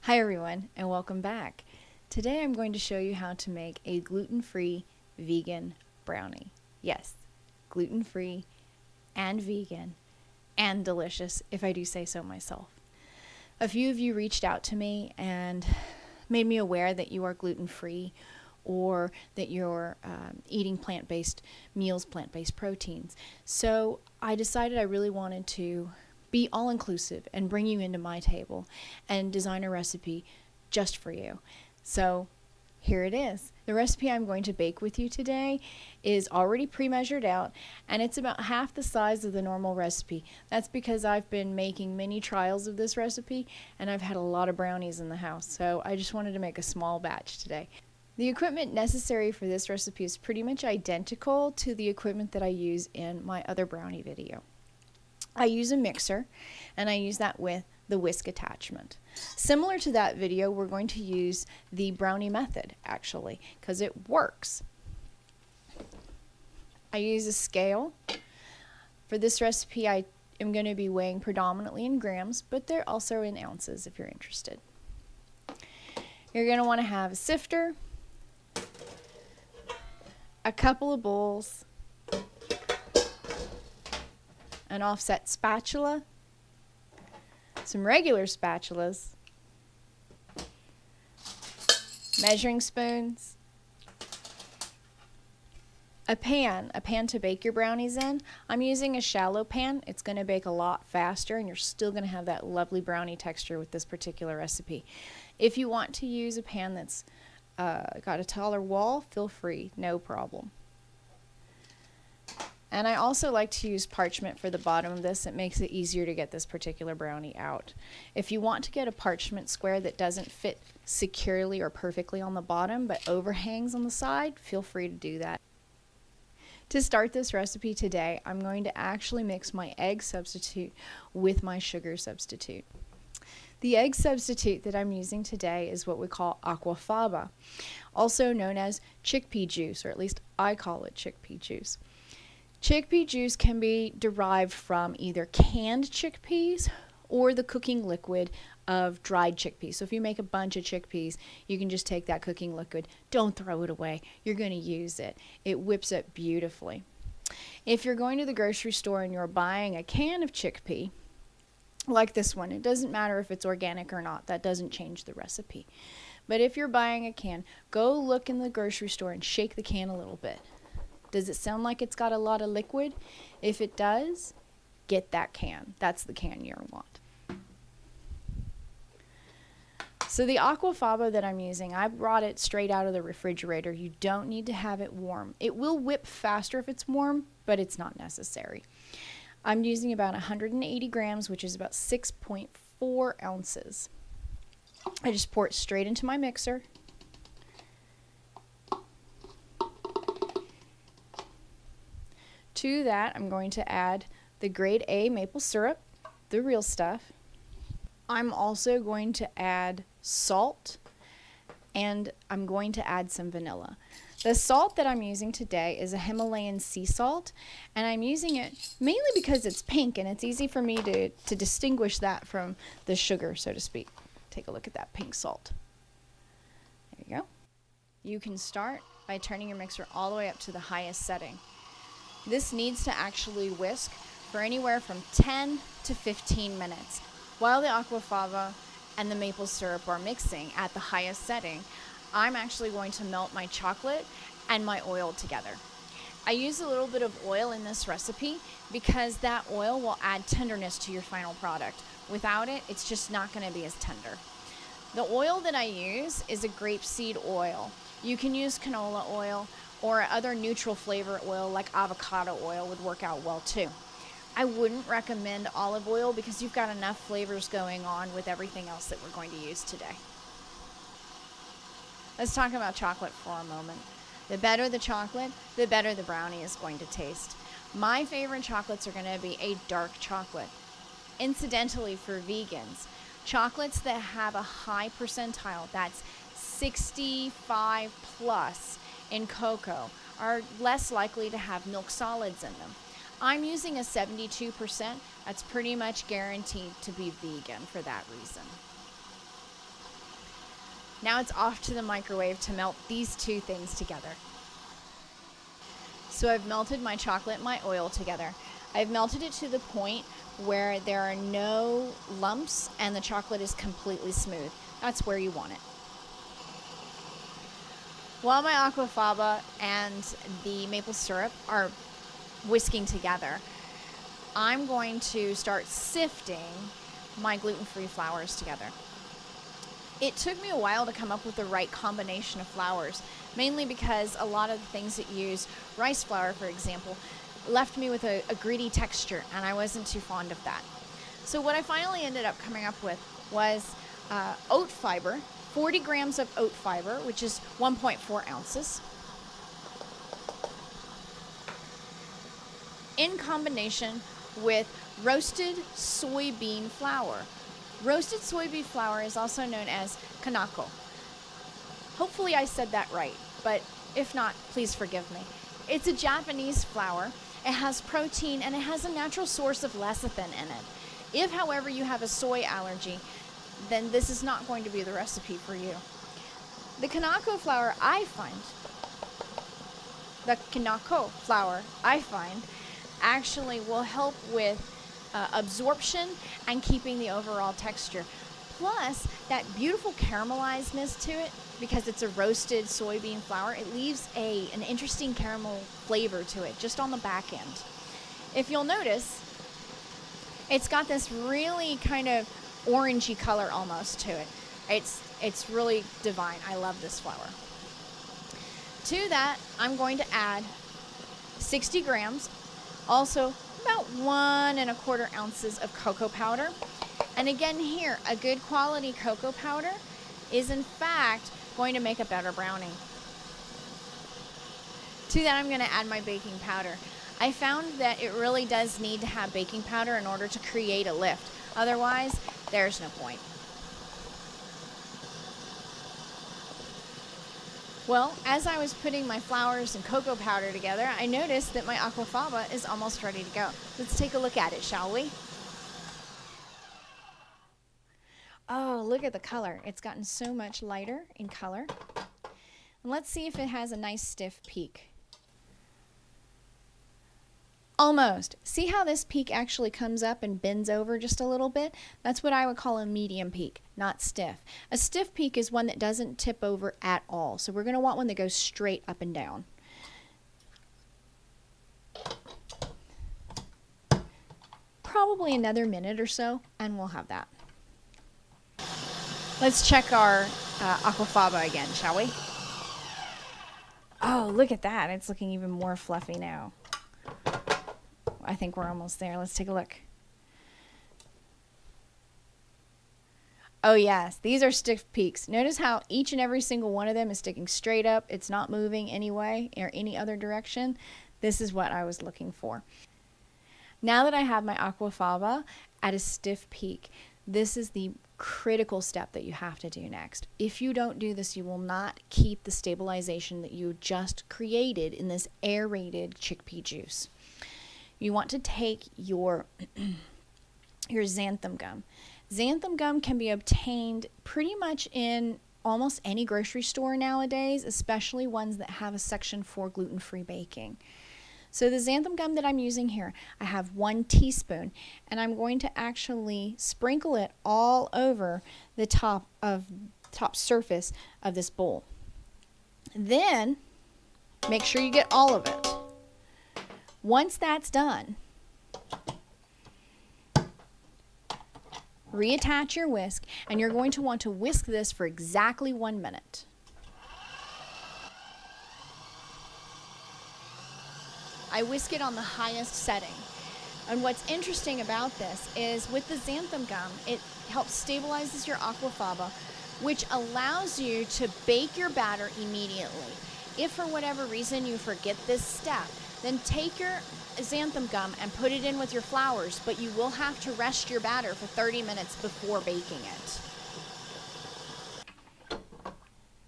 Hi everyone, and welcome back. Today I'm going to show you how to make a gluten-free vegan brownie. Yes, gluten-free and vegan and delicious, if I do say so myself. A few of you reached out to me and made me aware that you are gluten-free or that you're eating plant-based meals, plant-based proteins. So I decided I really wanted to be all-inclusive and bring you into my table and design a recipe just for you. So here it is. The recipe I'm going to bake with you today is already pre-measured out, and it's about half the size of the normal recipe. That's because I've been making many trials of this recipe and I've had a lot of brownies in the house, so I just wanted to make a small batch today. The equipment necessary for this recipe is pretty much identical to the equipment that I use in my other brownie video. I use a mixer, and I use that with the whisk attachment. Similar to that video, we're going to use the brownie method, actually, because it works. I use a scale. For this recipe, I am going to be weighing predominantly in grams, but they're also in ounces if you're interested. You're going to want to have a sifter, a couple of bowls, an offset spatula, some regular spatulas, measuring spoons, a pan to bake your brownies in. I'm using a shallow pan. It's going to bake a lot faster and you're still going to have that lovely brownie texture with this particular recipe. If you want to use a pan that's got a taller wall, feel free, no problem. And I also like to use parchment for the bottom of this. It makes it easier to get this particular brownie out. If you want to get a parchment square that doesn't fit securely or perfectly on the bottom but overhangs on the side, feel free to do that. To start this recipe today, I'm going to actually mix my egg substitute with my sugar substitute. The egg substitute that I'm using today is what we call aquafaba, also known as chickpea juice, or at least I call it chickpea juice. Chickpea juice can be derived from either canned chickpeas or the cooking liquid of dried chickpeas. So if you make a bunch of chickpeas, you can just take that cooking liquid. Don't throw it away. You're going to use it. It whips it beautifully. If you're going to the grocery store and you're buying a can of chickpea, like this one, it doesn't matter if it's organic or not. That doesn't change the recipe. But if you're buying a can, go look in the grocery store and shake the can a little bit. Does it sound like it's got a lot of liquid? If it does, get that can. That's the can you want. So the aquafaba that I'm using, I brought it straight out of the refrigerator. You don't need to have it warm. It will whip faster if it's warm, but it's not necessary. I'm using about 180 grams, which is about 6.4 ounces. I just pour it straight into my mixer. To that, I'm going to add the grade A maple syrup, the real stuff. I'm also going to add salt, and I'm going to add some vanilla. The salt that I'm using today is a Himalayan sea salt, and I'm using it mainly because it's pink, and it's easy for me to distinguish that from the sugar, so to speak. Take a look at that pink salt. There you go. You can start by turning your mixer all the way up to the highest setting. This needs to actually whisk for anywhere from 10 to 15 minutes. While the aquafaba and the maple syrup are mixing at the highest setting, I'm actually going to melt my chocolate and my oil together. I use a little bit of oil in this recipe because that oil will add tenderness to your final product. Without it, it's just not going to be as tender. The oil that I use is a grapeseed oil. You can use canola oil, or other neutral flavor oil like avocado oil would work out well too. I wouldn't recommend olive oil because you've got enough flavors going on with everything else that we're going to use today. Let's talk about chocolate for a moment. The better the chocolate, the better the brownie is going to taste. My favorite chocolates are going to be a dark chocolate. Incidentally, for vegans, chocolates that have a high percentile, that's 65 plus, in cocoa are less likely to have milk solids in them. I'm using a 72%. That's pretty much guaranteed to be vegan for that reason. Now it's off to the microwave to melt these two things together. So I've melted my chocolate and my oil together. I've melted it to the point where there are no lumps and the chocolate is completely smooth. That's where you want it. While my aquafaba and the maple syrup are whisking together, I'm going to start sifting my gluten-free flours together. It took me a while to come up with the right combination of flours, mainly because a lot of the things that use rice flour, for example, left me with a gritty texture, and I wasn't too fond of that. So what I finally ended up coming up with was oat fiber, 40 grams of oat fiber, which is 1.4 ounces, in combination with roasted soybean flour. Roasted soybean flour is also known as Kinako. Hopefully I said that right, but if not, please forgive me. It's a Japanese flour. It has protein and it has a natural source of lecithin in it. If, however, you have a soy allergy, then this is not going to be the recipe for you. The Kinako flour I find actually will help with absorption and keeping the overall texture. Plus, that beautiful caramelizedness to it, because it's a roasted soybean flour, it leaves an interesting caramel flavor to it just on the back end. If you'll notice, it's got this really kind of orangey color almost to it. It's really divine. I love this flour. To that, I'm going to add 60 grams, also about 1.25 ounces of cocoa powder. And again here, a good quality cocoa powder is in fact going to make a better brownie. To that, I'm going to add my baking powder. I found that it really does need to have baking powder in order to create a lift. Otherwise, there's no point. Well, as I was putting my flours and cocoa powder together, I noticed that my aquafaba is almost ready to go. Let's take a look at it, shall we? Oh, look at the color. It's gotten so much lighter in color. And let's see if it has a nice stiff peak. Almost. See how this peak actually comes up and bends over just a little bit? That's what I would call a medium peak, not stiff. A stiff peak is one that doesn't tip over at all. So we're going to want one that goes straight up and down. Probably another minute or so, and we'll have that. Let's check our aquafaba again, shall we? Oh, look at that. It's looking even more fluffy now. I think we're almost there. Let's take a look. Oh yes, these are stiff peaks. Notice how each and every single one of them is sticking straight up. It's not moving any way or any other direction. This is what I was looking for. Now that I have my aquafaba at a stiff peak, this is the critical step that you have to do next. If you don't do this, you will not keep the stabilization that you just created in this aerated chickpea juice. You want to take your xanthan gum. Xanthan gum can be obtained pretty much in almost any grocery store nowadays, especially ones that have a section for gluten-free baking. So the xanthan gum that I'm using here, I have 1 teaspoon, and I'm going to actually sprinkle it all over the top surface of this bowl. Then make sure you get all of it. Once that's done, reattach your whisk, and you're going to want to whisk this for exactly 1 minute. I whisk it on the highest setting. And what's interesting about this is with the xanthan gum, it helps stabilizes your aquafaba, which allows you to bake your batter immediately. If for whatever reason you forget this step, then take your xanthan gum and put it in with your flours, but you will have to rest your batter for 30 minutes before baking it.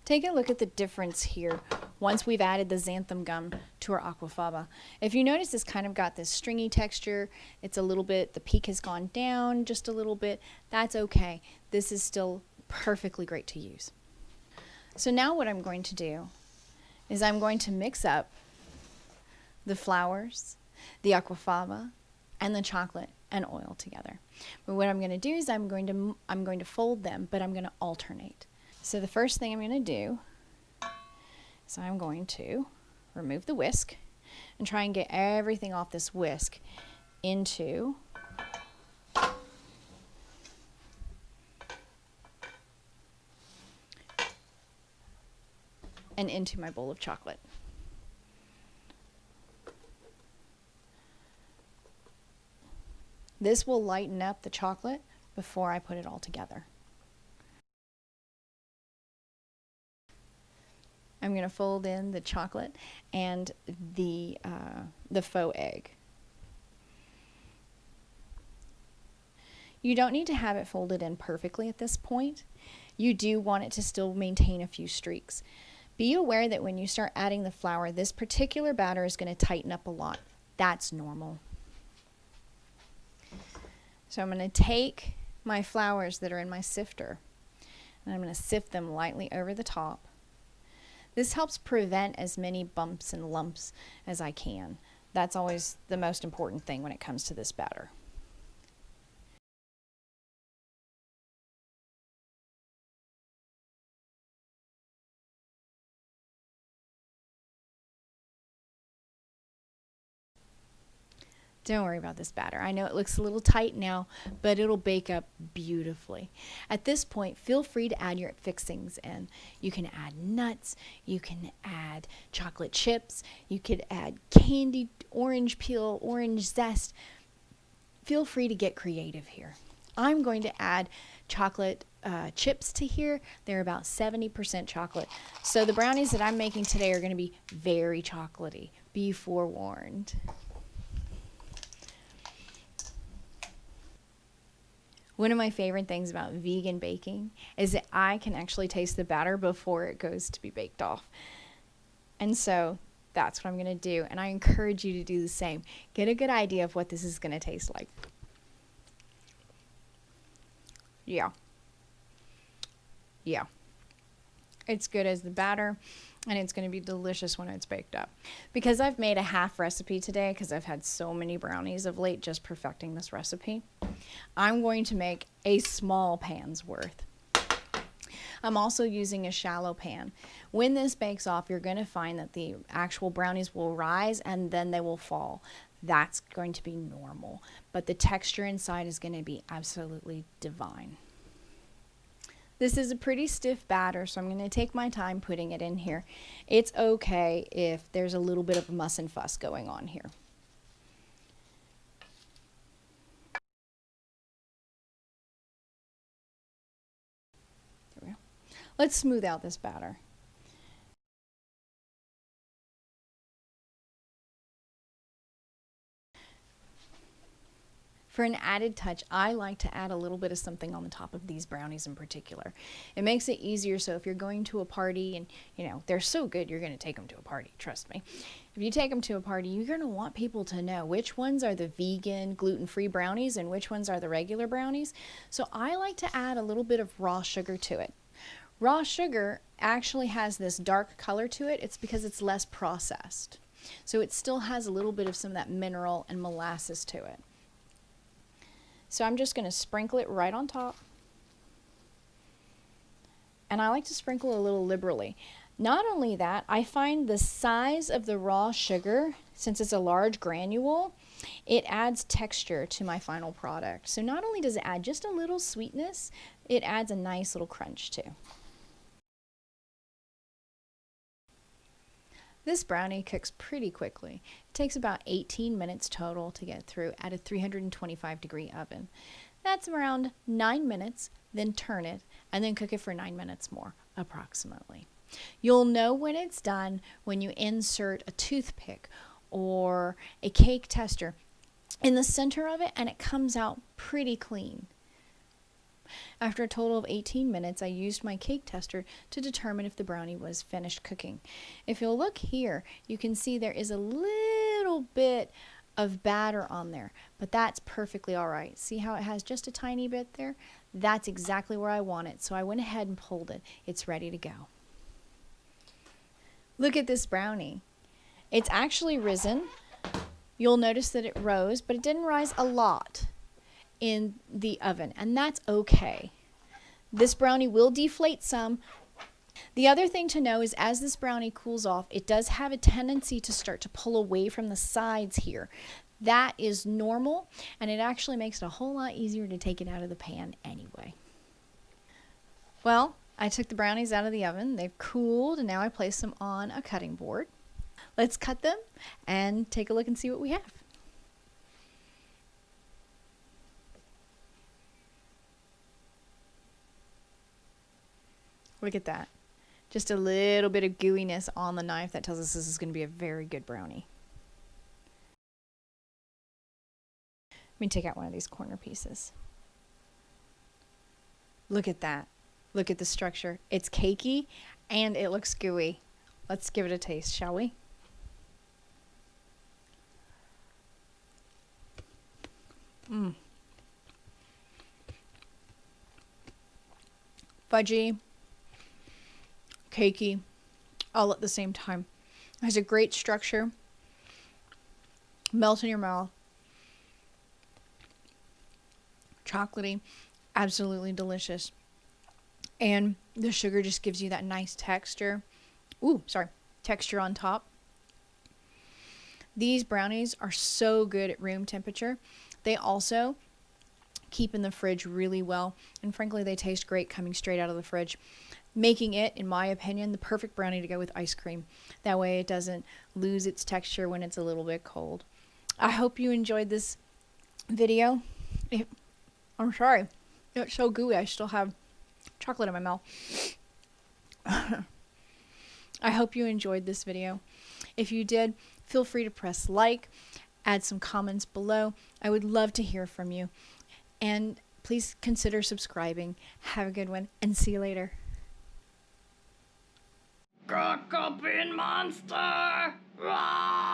Take a look at the difference here once we've added the xanthan gum to our aquafaba. If you notice, it's kind of got this stringy texture. It's a little bit, the peak has gone down just a little bit. That's okay. This is still perfectly great to use. So now what I'm going to do is I'm going to mix up the flours, the aquafaba, and the chocolate and oil together. But what I'm going to do is I'm going to fold them, but I'm going to alternate. So the first thing I'm going to do is I'm going to remove the whisk and try and get everything off this whisk into my bowl of chocolate. This will lighten up the chocolate before I put it all together. I'm going to fold in the chocolate and the faux egg. You don't need to have it folded in perfectly at this point. You do want it to still maintain a few streaks. Be aware that when you start adding the flour, this particular batter is going to tighten up a lot. That's normal. So I'm going to take my flours that are in my sifter and I'm going to sift them lightly over the top. This helps prevent as many bumps and lumps as I can. That's always the most important thing when it comes to this batter. Don't worry about this batter. I know it looks a little tight now, but it'll bake up beautifully. At this point, feel free to add your fixings in. You can add nuts, you can add chocolate chips, you could add candied orange peel, orange zest. Feel free to get creative here. I'm going to add chocolate chips to here. They're about 70% chocolate. So the brownies that I'm making today are going to be very chocolatey. Be forewarned. One of my favorite things about vegan baking is that I can actually taste the batter before it goes to be baked off. And so that's what I'm going to do. And I encourage you to do the same. Get a good idea of what this is going to taste like. Yeah. It's good as the batter, and it's going to be delicious when it's baked up. Because I've made a half recipe today, because I've had so many brownies of late just perfecting this recipe, I'm going to make a small pan's worth. I'm also using a shallow pan. When this bakes off, you're going to find that the actual brownies will rise and then they will fall. That's going to be normal, but the texture inside is going to be absolutely divine. This is a pretty stiff batter, so I'm going to take my time putting it in here. It's okay if there's a little bit of muss and fuss going on here. There we go. Let's smooth out this batter. For an added touch, I like to add a little bit of something on the top of these brownies in particular. It makes it easier, so if you're going to a party and, you know, they're so good, you're going to take them to a party, trust me. If you take them to a party, you're going to want people to know which ones are the vegan, gluten-free brownies and which ones are the regular brownies. So I like to add a little bit of raw sugar to it. Raw sugar actually has this dark color to it. It's because it's less processed. So it still has a little bit of some of that mineral and molasses to it. So I'm just going to sprinkle it right on top. And I like to sprinkle a little liberally. Not only that, I find the size of the raw sugar, since it's a large granule, it adds texture to my final product. So not only does it add just a little sweetness, it adds a nice little crunch too. This brownie cooks pretty quickly. It takes about 18 minutes total to get through at a 325-degree oven. That's around 9 minutes, then turn it, and then cook it for 9 minutes more, approximately. You'll know when it's done when you insert a toothpick or a cake tester in the center of it, and it comes out pretty clean. After a total of 18 minutes, I used my cake tester to determine if the brownie was finished cooking. If you'll look here, you can see there is a little bit of batter on there, but that's perfectly all right. See how it has just a tiny bit there? That's exactly where I want it, so I went ahead and pulled it. It's ready to go. Look at this brownie. It's actually risen. You'll notice that it rose, but it didn't rise a lot in the oven, and that's okay. This brownie will deflate some. The other thing to know is as this brownie cools off, it does have a tendency to start to pull away from the sides here. That is normal, and it actually makes it a whole lot easier to take it out of the pan anyway. Well, I took the brownies out of the oven. They've cooled, and now I place them on a cutting board. Let's cut them and take a look and see what we have. Look at that. Just a little bit of gooiness on the knife. That tells us this is going to be a very good brownie. Let me take out one of these corner pieces. Look at that. Look at the structure. It's cakey and it looks gooey. Let's give it a taste, shall we? Fudgy, cakey, all at the same time. It has a great structure. Melt in your mouth. Chocolatey, absolutely delicious. And the sugar just gives you that nice texture. Texture on top. These brownies are so good at room temperature. They also keep in the fridge really well, and frankly they taste great coming straight out of the fridge, making it, in my opinion, the perfect brownie to go with ice cream. That way it doesn't lose its texture when it's a little bit cold. I hope you enjoyed this video. I'm sorry, it's so gooey. I still have chocolate in my mouth. I hope you enjoyed this video. If you did, feel free to press like, add some comments below. I would love to hear from you. And please consider subscribing. Have a good one, and see you later. Cock up in monster! Rah!